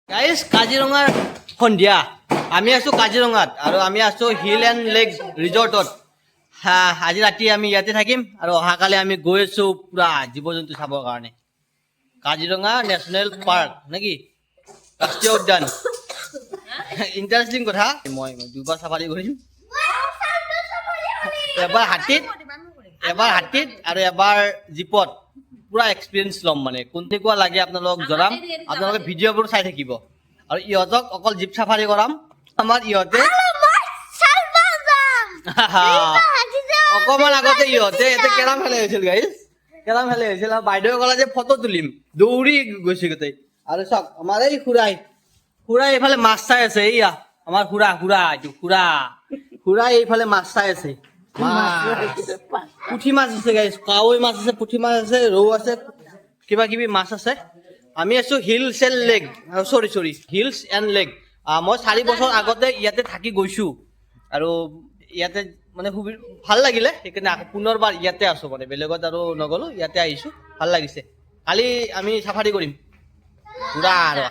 guys কাজিৰঙাৰ সন্ধিয়া আমি আছো কাজিৰঙাত আৰু আমি আছো হিল এণ্ড লেক ৰিজৰ্টত আজি ৰাতি আমি ইয়াতে থাকিম আৰু অহাকালি আমি গৈ আছো পুৰা জীৱ জন্তু চাবৰ কাৰণে কাজিৰঙা নেশ্যনেল পাৰ্ক নেকি ৰাষ্ট্ৰীয় উদ্যান ইণ্টাৰেষ্টিং কথা মই দুবাৰ চাফাৰী কৰিম এবাৰ হাতীত আৰু এবাৰ জীপত পুৰা এক্সপিৰিয়েঞ্চ ল'ম মানে কোনটেকুৱা লাগে আপোনালোকক জনাম আপোনালোকে ভিডিঅ'বোৰ চাই থাকিব আৰু ইহঁতক অকল জীপ চাফাৰী কৰাম আমাৰ ইহঁতে অকমান আগতে ইহঁতে এটা কেৰাম খেলাই হৈছিল গাইজ কেৰাম খেলাই হৈছিল আৰু বাইদেৱে ক'লে যে ফটো তুলিম দৌৰি গৈছে গোটেই আৰু চাওক আমাৰ এই খুৰাই এইফালে মাছ চাই আছে এইয়া আমাৰ খুৰাই এইফালে মাছ চাই আছে পুঠি মাছ আছে গাইজ কাৱৈ মাছ আছে পুঠি মাছ আছে ৰৌ আছে কিবা কিবি মাছ আছে আমি আছো hills and lake hills and lake মই 4 বছৰ আগতে ইয়াতে থাকি গৈছো আৰু ইয়াতে মানে ভাল লাগিলে সেইকাৰণে পুনৰবাৰ ইয়াতে আছো মানে বেলেগত আৰু নগলো ইয়াতে আহিছো ভাল লাগিছে কালি আমি চাফাৰী কৰিম পুৰা আৰু